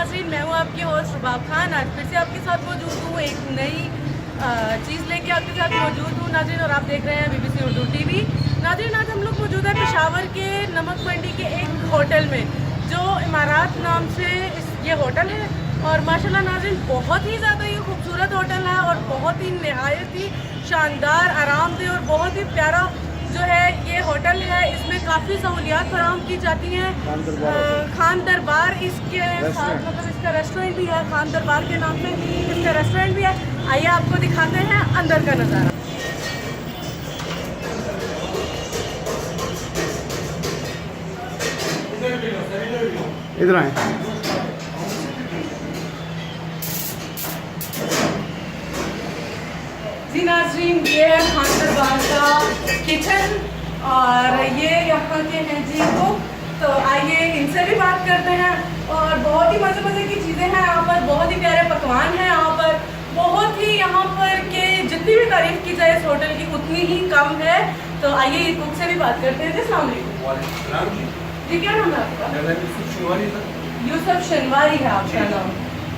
नाज़रीन, मैं हूँ आपकी होस्ट रुबाब खान। आज फिर से आपके साथ मौजूद हूँ, एक नई चीज़ लेके आपके साथ मौजूद हूँ नाज़रीन, और आप देख रहे हैं BBC उर्दू TV। नाज़रीन, आज हम लोग मौजूद हैं पेशावर के नमक मंडी के एक होटल में, जो इमारात नाम से ये होटल है। और माशाल्लाह नाज़रीन, बहुत ही ज़्यादा ये खूबसूरत होटल है और बहुत ही नहायत ही शानदार, आरामदेह और बहुत ही प्यारा जो है ये होटल है। इसमें काफ़ी सहूलियात फराहम की जाती हैं। खान दरबार इसके साथ मतलब इसका रेस्टोरेंट भी है, खान दरबार के नाम से इसका रेस्टोरेंट भी है। आइए आपको दिखाते हैं अंदर का नज़ारा। इधर आए। जी नाज़रीन, ये है खान दरबार का किचन और ये यहाँ के हैं जी कुक। तो आइए इनसे भी बात करते हैं। और बहुत ही मज़े मज़े की चीज़ें हैं यहाँ पर, बहुत ही प्यारे पकवान हैं यहाँ पर, बहुत ही यहाँ पर के जितनी भी तारीफ की जाए इस होटल की उतनी ही कम है। तो आइए कुक से भी बात करते हैं। जी अस्सलाम वालेकुम। जी क्या नाम है आपका? यूसुफ शनवारी है आपका नाम।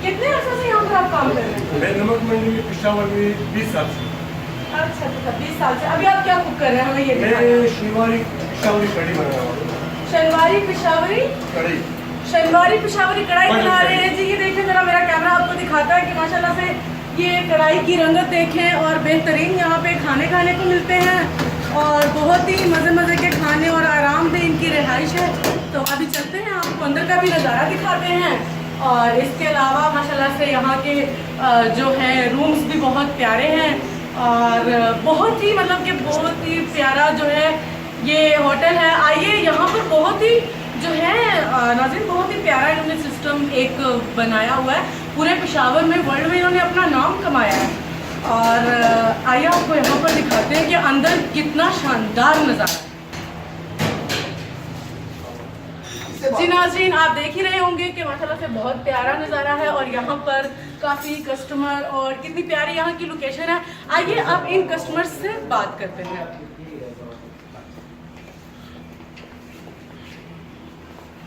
कितने अर्से से यहाँ पर आप काम कर रहे हैं? मैं नमक मंडी में पेशावर में 20 साल से। अच्छा, 20 साल से। अभी आप क्या कुक कर रहे हैं हमें ये मैं शनिवारी पेशावरी कढ़ी बना रहा हूँ। शनवारी पेशावरी कढ़ी, शनवारी पेशावरी कढ़ाई बना रहे हैं जी। ये देखें जरा, मेरा कैमरा आपको दिखाता है कि माशाल्लाह से ये कढ़ाई की रंगत देखें और बेहतरीन यहाँ पे खाने को मिलते हैं और बहुत ही मज़े मज़े के खाने और आरामदेह इनकी रिहाइश है। तो अभी चलते हैं, आपको अंदर का भी नज़ारा दिखाते हैं। और इसके अलावा माशाल्लाह से यहाँ के जो है रूम्स भी बहुत प्यारे हैं और बहुत ही मतलब कि बहुत ही प्यारा जो है ये होटल है। आइए यहाँ पर बहुत ही जो है नाज़रीन, बहुत ही प्यारा इन्होंने सिस्टम एक बनाया हुआ है। पूरे पेशावर में, वर्ल्ड में इन्होंने अपना नाम कमाया है। और आइए आपको यहाँ पर दिखाते हैं कि अंदर कितना शानदार नज़ारा है। जी नाज़रीन, आप देख ही रहे होंगे कि माशाल्लाह से बहुत प्यारा नज़ारा है और यहाँ पर काफ़ी कस्टमर और कितनी प्यारी यहाँ की लोकेशन है। आइए आप इन कस्टमर्स से बात करते हैं।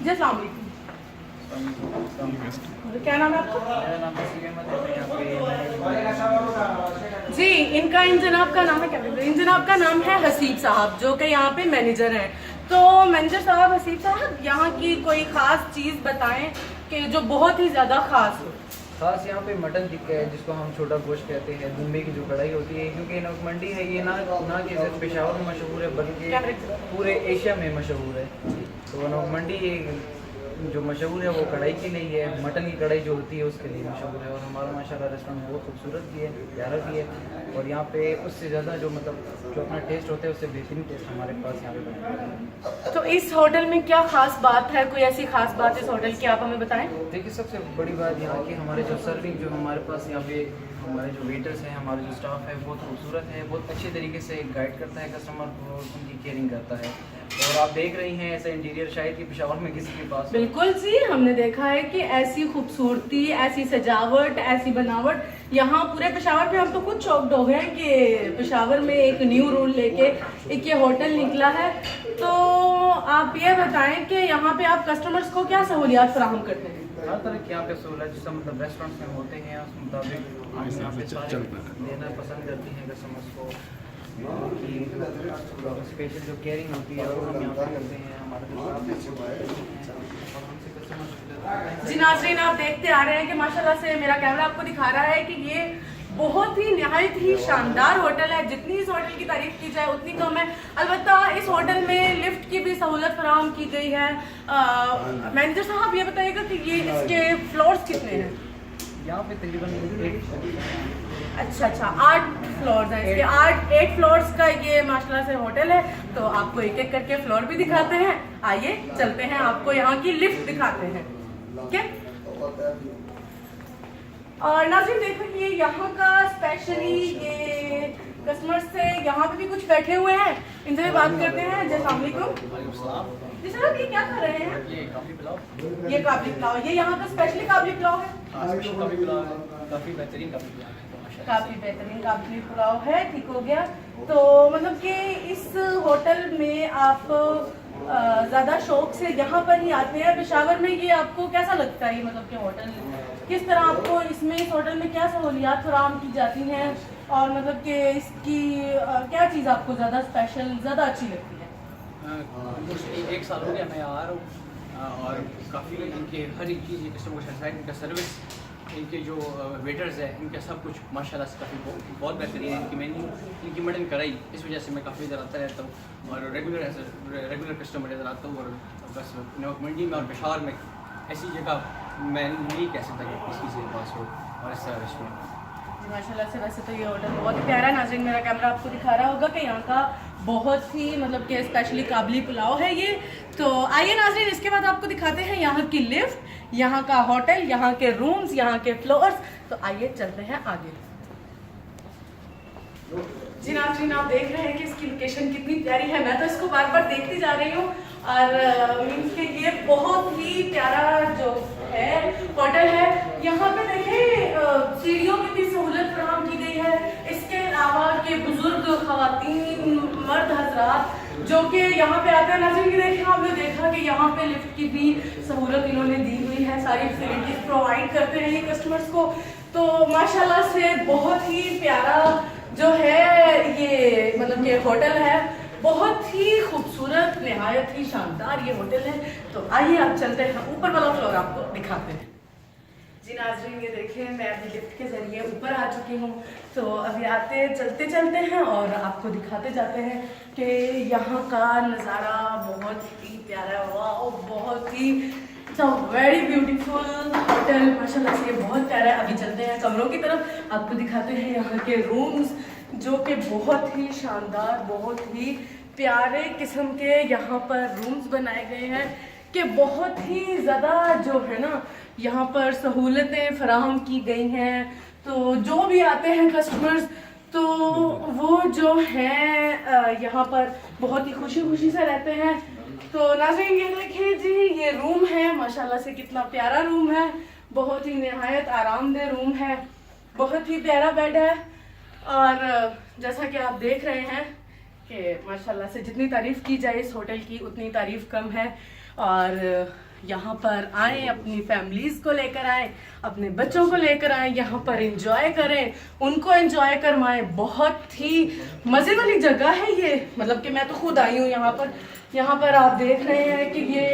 जी अस्सलाम वालेकुम। क्या नाम है आपका? जी, इन जनाब का नाम है क्या? इन जनाब का नाम है हसीब साहब, जो कि यहाँ पे मैनेजर हैं। तो मैनेजर साहब, हसीब साहब, यहाँ की कोई ख़ास चीज़ बताएं कि जो बहुत ही ज़्यादा ख़ास हो। खास यहाँ पे मटन टिक्का है, जिसको हम छोटा गोश्त कहते हैं। दुम्बे की जो कढ़ाई होती है, क्योंकि नमक मंडी है ये ना कि सिर्फ पेशावर में मशहूर है बल्कि पूरे एशिया में मशहूर है। तो नमक मंडी जो मशहूर है वो कढ़ाई के लिए है, मटन की कढ़ाई जो होती है उसके लिए मशहूर है। और हमारा माशाल्लाह रेस्टोरेंट बहुत खूबसूरत भी है, प्यारा भी है। और यहाँ पे उससे ज़्यादा जो अपना टेस्ट होता है उससे बेहतरीन टेस्ट हमारे पास यहाँ पे बनाया है। तो इस होटल में क्या ख़ास बात है? कोई ऐसी ख़ास बात इस होटल की आप हमें बताएं। देखिए, सबसे बड़ी बात यहाँ की हमारे जो सर्विंग जो हमारे पास यहाँ पे हमारे जो वेटर्स हैं, हमारे जो स्टाफ है बहुत खूबसूरत है, बहुत अच्छे तरीके से गाइड करता है कस्टमर को, उनकी केयरिंग करता है। और आप देख रही हैं ऐसा इंटीरियर शायद कि पेशावर में किसी के पास। बिल्कुल जी, हमने देखा है कि ऐसी खूबसूरती, ऐसी सजावट, ऐसी बनावट यहाँ पूरे पेशावर में। हम तो खुद शॉक्ड हो गए कि पेशावर में एक न्यू रूल लेके एक ये होटल निकला है। तो आप ये बताएं कि यहाँ पे आप कस्टमर्स को क्या सहूलियात फराहम करते हैं? हर तरह की यहाँ पे सहूलत जिसका रेस्टोरेंट्स में होते हैं उस मुताबिक हम यहाँ पे सारे देना पसंद करती हैं कस्टमर्स को। कि स्पेशल जो केयरिंग होती है वो हम यहाँ पे करते हैं। हमारे जी नाज़रीन, आप देखते आ रहे हैं कि माशाल्लाह से मेरा कैमरा आपको दिखा रहा है कि ये बहुत ही नहायत ही शानदार होटल है। जितनी इस होटल की तारीफ की जाए उतनी कम है। अलबत्ता इस होटल में लिफ्ट की भी सहूलत फराहम की गई है। मैनेजर साहब, ये बताइएगा कि ये इसके फ्लोर्स कितने हैं? यहाँ पे तकरीबन अच्छा, 8 फ्लोर्स हैं इसके। 8 फ्लोर्स का ये माशाल्लाह से होटल है। तो आपको एक एक करके फ्लोर भी दिखाते हैं। आइए चलते हैं, आपको यहाँ की लिफ्ट दिखाते हैं। ठीक है। और नाज़रीन देखो, ये यहाँ का स्पेशली ये कस्टमर से यहाँ पे भी कुछ बैठे हुए हैं, इनसे भी बात करते हैं। जी अस्सलाम वालेकुम। जी सर, ये क्या कर रहे हैं? ये काबली पुलाव। ये काबली पुलाव, ये यहाँ का स्पेशली काबली पुलाव है। काबली पुलाव है, काफ़ी बेहतरीन काबली पुलाव है। काफ़ी बेहतरीन काबली पुलाव है। ठीक हो गया। तो मतलब कि इस होटल में आप ज़्यादा शौक से यहाँ पर ही आते हैं। पेशावर में ये आपको कैसा लगता है, मतलब कि होटल किस तरह आपको इसमें, इस होटल में क्या सहूलियात फराहम की जाती हैं, और मतलब कि इसकी क्या चीज़ आपको ज़्यादा स्पेशल, ज़्यादा अच्छी लगती है? मोस्टली 1 साल हो गया मैं यहाँ आ रहा हूँ, और काफ़ी इनके हर एक चीज़, कस्टमर को सेटिस्फाइड, इनका सर्विस, इनके जो वेटर्स हैं, इनका सब कुछ माशाल्लाह से काफ़ी बहुत बेहतरीन है। इनकी मेन्यू, इनकी मटन कढ़ाई, इस वजह से मैं काफ़ी इधर आता रहता हूँ और रेगुलर कस्टमर इधर आता हूँ। और बस नमक मंडी में और पेशावर में ऐसी जगह मैं नहीं कह सकता कि किसी से पास हो और इस तरह रेस्टोरेंट। माशाल्लाह से वैसे तो ये होटल बहुत ही प्यारा है। नाज़रीन, मेरा कैमरा आपको दिखा रहा होगा कि यहाँ का बहुत ही मतलब कि स्पेशली काबली पुलाव है ये। तो आइए नाज़रीन, इसके बाद आपको दिखाते हैं यहाँ की लिफ्ट, यहाँ का होटल, यहाँ के रूम्स, यहाँ के फ्लोर्स। तो आइए चलते हैं आगे। जी नाज़रीन, आप देख रहे हैं कि इसकी लोकेशन कितनी प्यारी है। मैं तो इसको बार बार देखती जा रही हूँ, और मीन्स के ये बहुत ही प्यारा जो है होटल है। यहाँ पे देखिए सीढ़ियों की भी सहूलत फराहम की गई है। इसके अलावा के बुजुर्ग खवातीन, मर्द हजरात जो कि यहाँ पे आते हैं, नाज़रीन की देखिए, आपने देखा कि यहाँ पे लिफ्ट की भी सहूलत इन्होंने दी हुई है, सारी फैसिलिटीज प्रोवाइड करते हैं ये कस्टमर्स को। तो माशाल्लाह से बहुत ही प्यारा जो है ये मतलब कि होटल है, बहुत ही खूबसूरत, नहायत ही शानदार ये होटल है। तो आइए आप चलते हैं, ऊपर वाला फ्लोर आपको दिखाते हैं। जी नाज़रीन, ये देखिए मैं अभी लिफ्ट के ज़रिए ऊपर आ चुकी हूँ। तो अभी आते चलते चलते हैं और आपको दिखाते जाते हैं कि यहाँ का नज़ारा बहुत ही प्यारा हुआ, और बहुत ही वेरी ब्यूटीफुल होटल, माशाल्लाह से बहुत प्यारा है। अभी चलते हैं कमरों की तरफ, आपको दिखाते हैं यहाँ के रूम्स जो कि बहुत ही शानदार, बहुत ही प्यारे किस्म के यहाँ पर रूम्स बनाए गए हैं कि बहुत ही ज़्यादा जो है ना यहाँ पर सहूलतें फराहम की गई हैं। तो जो भी आते हैं कस्टमर्स, तो वो जो हैं यहाँ पर बहुत ही खुशी खुशी से रहते हैं। तो नाज़रीन ये देखिए जी, ये रूम है, माशाल्लाह से कितना प्यारा रूम है, बहुत ही नहायत आरामदेह रूम है, बहुत ही प्यारा बेड है। और जैसा कि आप देख रहे हैं कि माशाल्लाह से जितनी तारीफ़ की जाए इस होटल की उतनी तारीफ़ कम है। और यहाँ पर आएँ, अपनी फैमिलीज़ को लेकर आएँ, अपने बच्चों को लेकर आएँ, यहाँ पर एंजॉय करें, उनको एंजॉय करवाएं। बहुत ही मज़े वाली जगह है ये, मतलब कि मैं तो खुद आई हूँ यहाँ पर। यहाँ पर आप देख रहे हैं कि ये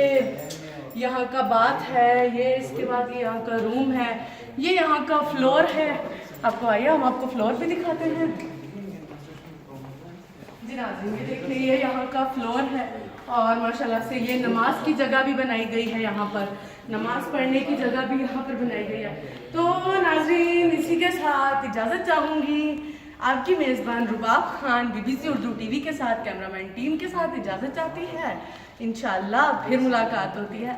यहाँ का बाथ है, ये इसके बाद ये यहाँ का रूम है, ये यहाँ का फ्लोर है। आपको आइए हम आपको फ्लोर भी दिखाते हैं। जी नाज़रीन ये देख लीजिए, यहाँ का फ्लोर है, और माशाल्लाह से ये नमाज की जगह भी बनाई गई है, यहाँ पर नमाज पढ़ने की जगह भी यहाँ पर बनाई गई है। तो नाज़रीन इसी के साथ इजाज़त चाहूँगी, आपकी मेज़बान रुबाब खान BBC उर्दू TV के साथ कैमरामैन टीम के साथ इजाज़त चाहती है। इंशाअल्लाह फिर मुलाकात होती है।